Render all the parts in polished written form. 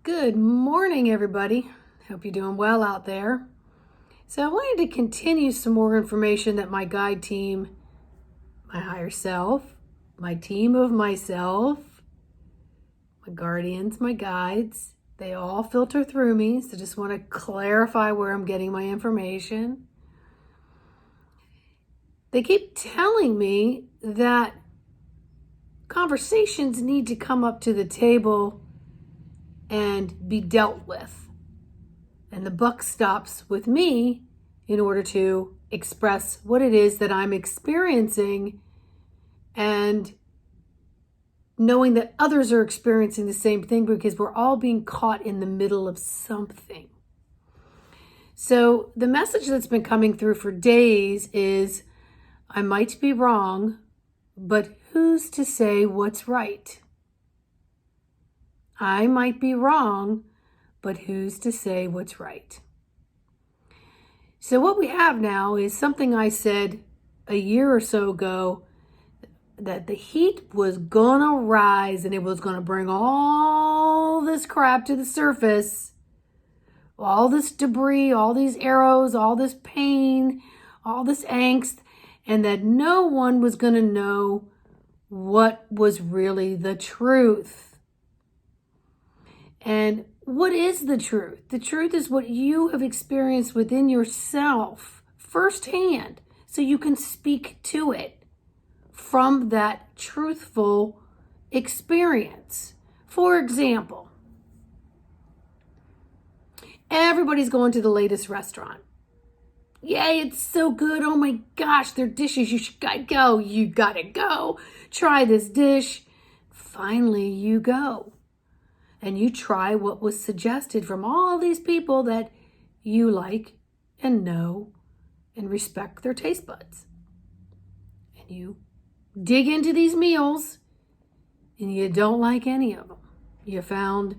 Good morning, everybody. Hope you're doing well out there. So I wanted to continue some more information that my guide team, my higher self, my team of myself, my guardians, my guides, they all filter through me. So just want to clarify where I'm getting my information. They keep telling me that conversations need to come up to the table and be dealt with. And the buck stops with me in order to express what it is that I'm experiencing and knowing that others are experiencing the same thing, because we're all being caught in the middle of something. So the message that's been coming through for days is, I might be wrong, but who's to say what's right? I might be wrong, but who's to say what's right? So what we have now is something I said a year or so ago, that the heat was gonna rise and it was gonna bring all this crap to the surface, all this debris, all these arrows, all this pain, all this angst, and that no one was gonna know what was really the truth. And what is the truth? The truth is what you have experienced within yourself firsthand, so you can speak to it from that truthful experience. For example, everybody's going to the latest restaurant. Yay, it's so good. Oh my gosh, their dishes. You gotta go. You gotta go. Try this dish. Finally, you go. And you try what was suggested from all these people that you like and know and respect their taste buds. And you dig into these meals and you don't like any of them. You found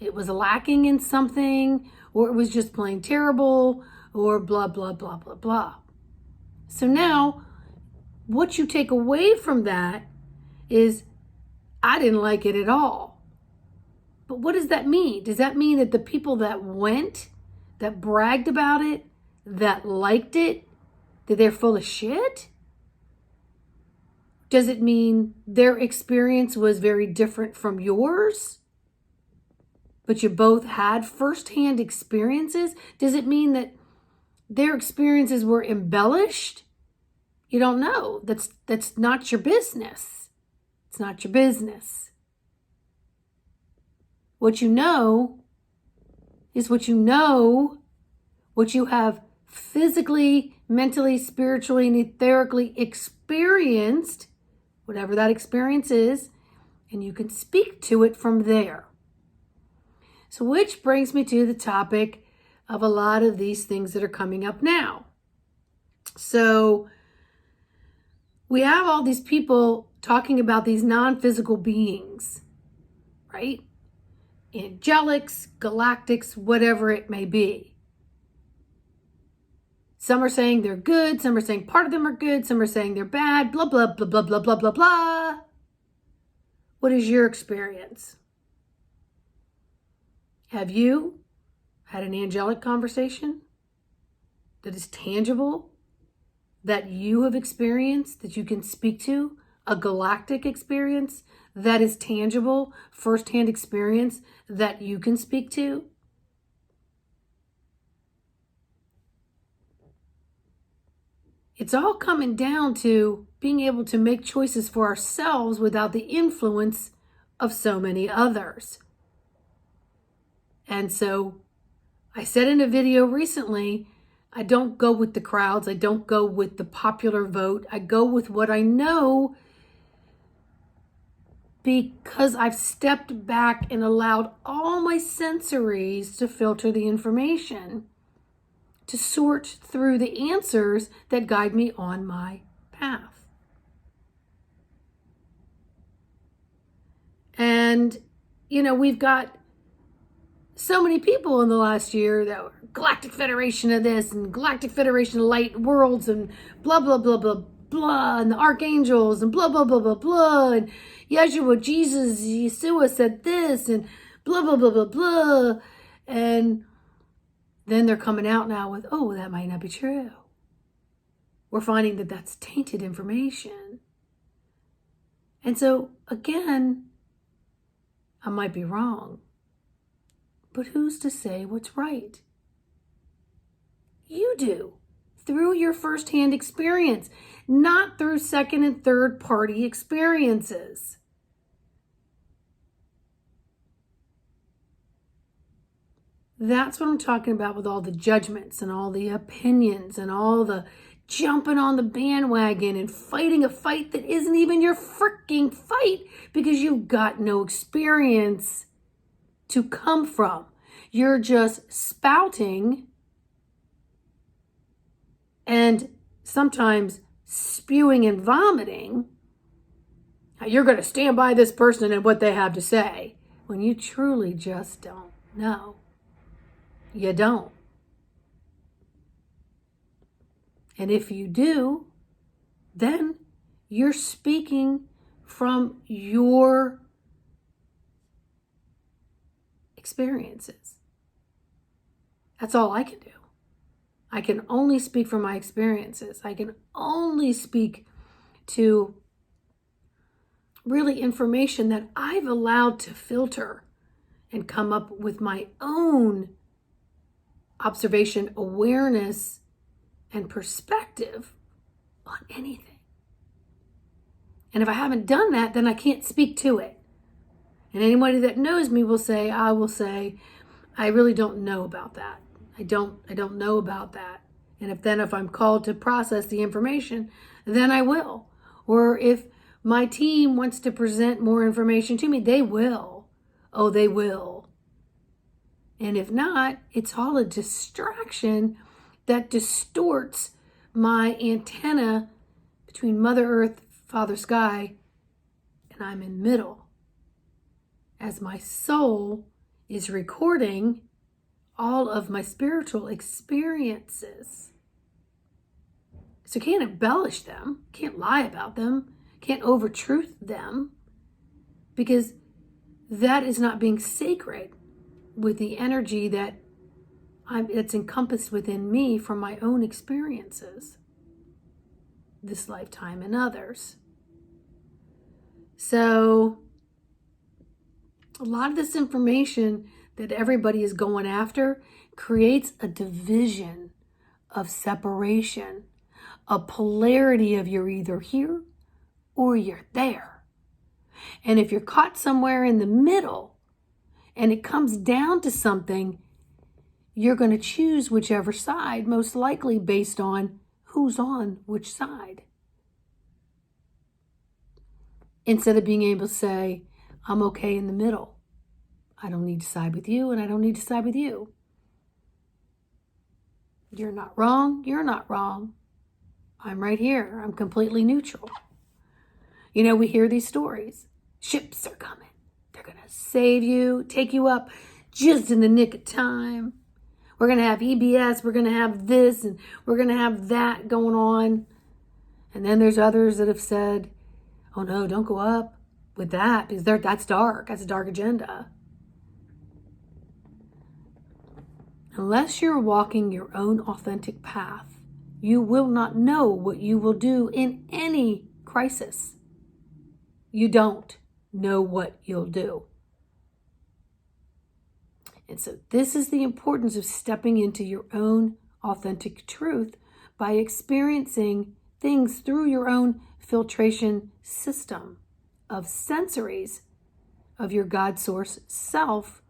it was lacking in something, or it was just plain terrible, or blah, blah, blah, blah, blah. So now what you take away from that is, I didn't like it at all. But what does that mean? Does that mean that the people that went, that bragged about it, that liked it, that they're full of shit? Does it mean their experience was very different from yours, but you both had firsthand experiences? Does it mean that their experiences were embellished? You don't know. That's not your business. It's not your business. What you know is what you know, what you have physically, mentally, spiritually, and etherically experienced, whatever that experience is, and you can speak to it from there. So which brings me to the topic of a lot of these things that are coming up now. So we have all these people talking about these non-physical beings, right? Angelics, galactics, whatever it may be. Some are saying they're good, some are saying part of them are good, some are saying they're bad, blah, blah, blah, blah, blah, blah, blah, blah. What is your experience? Have you had an angelic conversation that is tangible, that you have experienced, that you can speak to? A galactic experience that is tangible, firsthand experience that you can speak to? It's all coming down to being able to make choices for ourselves without the influence of so many others. And so I said in a video recently, I don't go with the crowds. I don't go with the popular vote. I go with what I know, because I've stepped back and allowed all my sensories to filter the information, to sort through the answers that guide me on my path. And, we've got so many people in the last year that were Galactic Federation of this and Galactic Federation of Light Worlds and blah, blah, blah, blah, blah, and the archangels and blah, blah, blah, blah, blah, and Yeshua, Jesus, Yeshua said this, and blah, blah, blah, blah, blah. And then they're coming out now with, oh, that might not be true. We're finding that that's tainted information. And so, again, I might be wrong. But who's to say what's right? You do, through your firsthand experience, not through second and third party experiences. That's what I'm talking about with all the judgments and all the opinions and all the jumping on the bandwagon and fighting a fight that isn't even your freaking fight because you've got no experience to come from. You're just spouting and sometimes spewing and vomiting. You're going to stand by this person and what they have to say when you truly just don't know. You don't. And if you do, then you're speaking from your experiences. That's all I can do. I can only speak from my experiences. I can only speak to really information that I've allowed to filter and come up with my own observation, awareness, and perspective on anything. And if I haven't done that, then I can't speak to it. And anybody that knows me will say, I really don't know about that. I don't know about that. And if I'm called to process the information, then I will. Or if my team wants to present more information to me, they will. Oh, they will. And if not, it's all a distraction that distorts my antenna between Mother Earth, Father Sky, and I'm in middle. As my soul is recording all of my spiritual experiences. So can't embellish them, can't lie about them, can't overtruth them, because that is not being sacred with the energy that's encompassed within me from my own experiences, this lifetime and others. So a lot of this information that everybody is going after creates a division of separation, a polarity of you're either here or you're there. And if you're caught somewhere in the middle and it comes down to something, you're going to choose whichever side, most likely based on who's on which side. Instead of being able to say, I'm okay in the middle. I don't need to side with you and I don't need to side with you. You're not wrong. You're not wrong. I'm right here. I'm completely neutral. You know, we hear these stories. Ships are coming. They're going to save you, take you up just in the nick of time. We're going to have EBS. We're going to have this and we're going to have that going on. And then there's others that have said, oh no, don't go up with that because that's dark. That's a dark agenda. Unless you're walking your own authentic path, you will not know what you will do in any crisis. You don't know what you'll do. And so this is the importance of stepping into your own authentic truth by experiencing things through your own filtration system of sensories of your God source self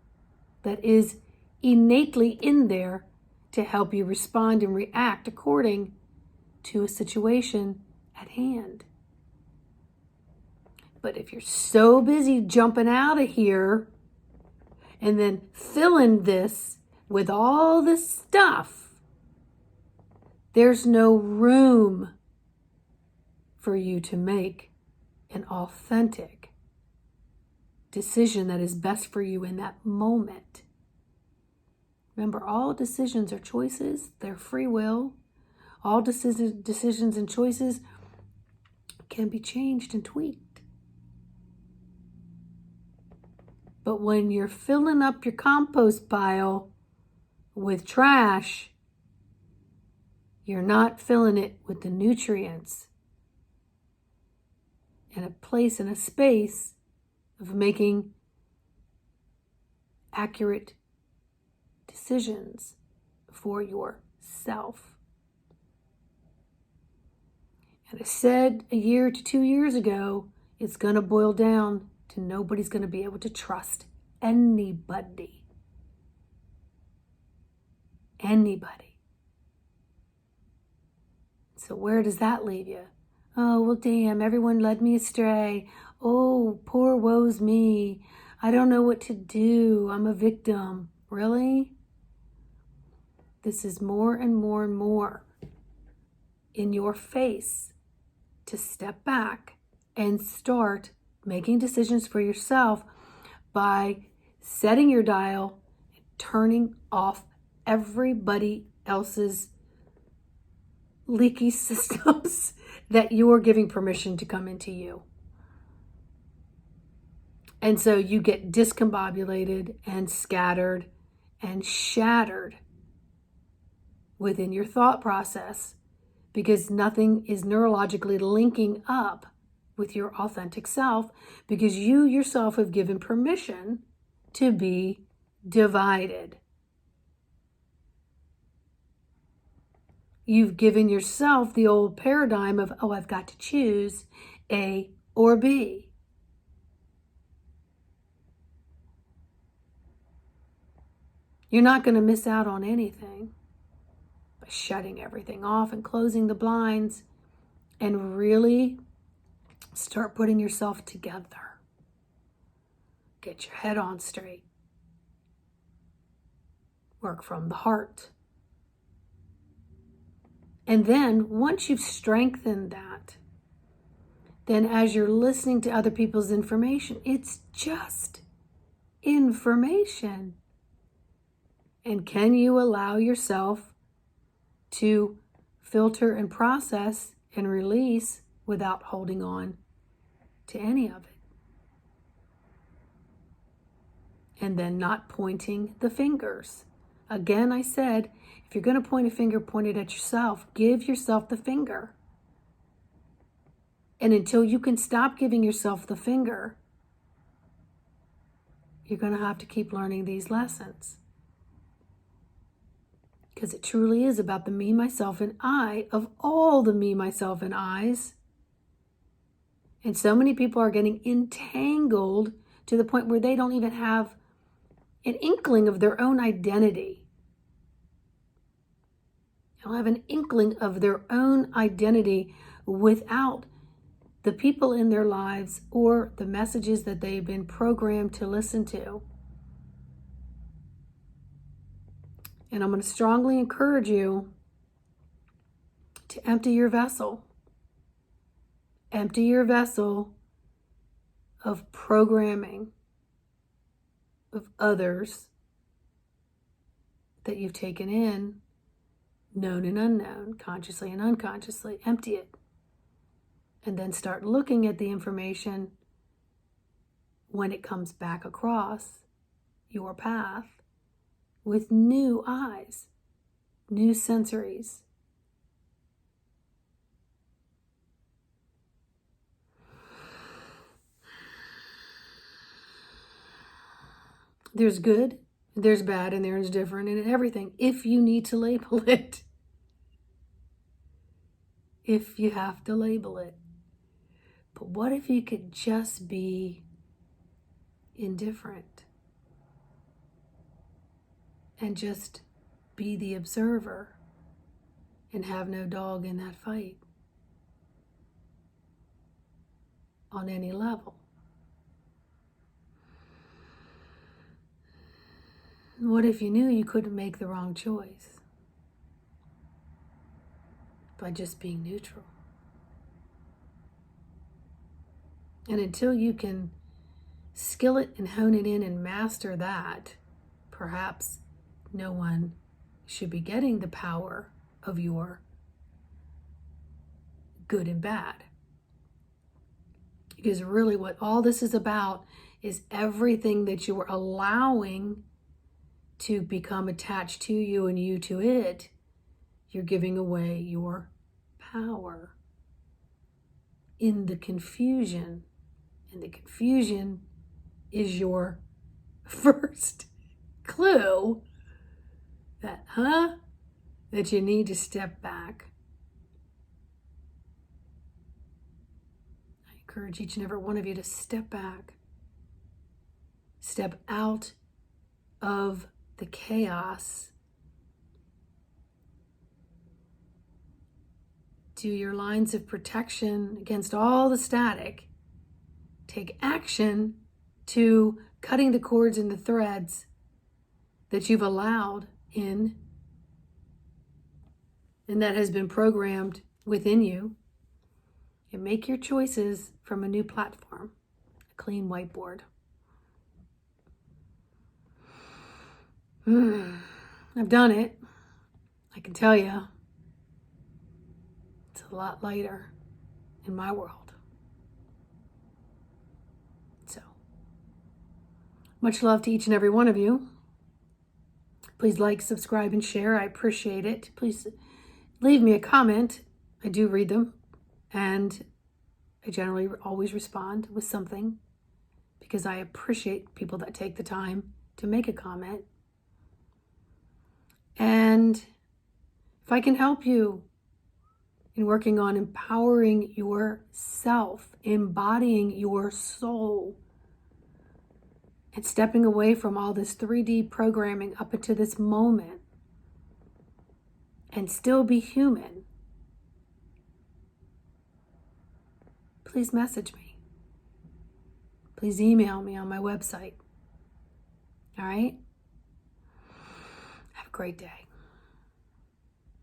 that is innately in there to help you respond and react according to a situation at hand. But if you're so busy jumping out of here and then filling this with all this stuff, there's no room for you to make an authentic decision that is best for you in that moment. Remember, all decisions are choices. They're free will. All decisions and choices can be changed and tweaked. But when you're filling up your compost pile with trash, you're not filling it with the nutrients and a place and a space of making accurate decisions for yourself. And I said a year to 2 years ago, it's going to boil down to nobody's going to be able to trust anybody. Anybody. So where does that leave you? Oh, well, damn, everyone led me astray. Oh, poor woe's me. I don't know what to do. I'm a victim. Really? This is more and more and more in your face to step back and start making decisions for yourself by setting your dial, turning off everybody else's leaky systems that you're giving permission to come into you. And so you get discombobulated and scattered and shattered within your thought process because nothing is neurologically linking up with your authentic self because you yourself have given permission to be divided. You've given yourself the old paradigm of, oh, I've got to choose A or B. You're not going to miss out on anything by shutting everything off and closing the blinds and really start putting yourself together. Get your head on straight. Work from the heart. And then once you've strengthened that, then as you're listening to other people's information, it's just information. And can you allow yourself to filter and process and release without holding on to any of it? And then not pointing the fingers. Again, I said, if you're going to point a finger, point it at yourself. Give yourself the finger. And until you can stop giving yourself the finger, you're going to have to keep learning these lessons. Because it truly is about the me, myself, and I of all the me, myself, and I's. And so many people are getting entangled to the point where they don't even have an inkling of their own identity. They'll have an inkling of their own identity without the people in their lives or the messages that they've been programmed to listen to. And I'm going to strongly encourage you to empty your vessel. Empty your vessel of programming of others that you've taken in, known and unknown, consciously and unconsciously. Empty it. And then start looking at the information when it comes back across your path with new eyes, new sensories. There's good, there's bad, and there's different in everything if you need to label it. If you have to label it. But what if you could just be indifferent and just be the observer and have no dog in that fight on any level? What if you knew you couldn't make the wrong choice by just being neutral? And until you can skill it and hone it in and master that, perhaps no one should be getting the power of your good and bad. Because really what all this is about is everything that you are allowing to become attached to you and you to it. You're giving away your power in the confusion. And the confusion is your first clue that you need to step back. I encourage each and every one of you to step back. Step out of the chaos. Do your lines of protection against all the static. Take action to cutting the cords and the threads that you've allowed in and that has been programmed within you. And make your choices from a new platform, a clean whiteboard. I've done it. I can tell you, it's a lot lighter in my world. So, much love to each and every one of you. Please like, subscribe, and share. I appreciate it. Please leave me a comment. I do read them, and I generally always respond with something because I appreciate people that take the time to make a comment. And if I can help you in working on empowering yourself, embodying your soul, and stepping away from all this 3D programming up into this moment and still be human, please message me. Please email me on my website. All right? Have a great day.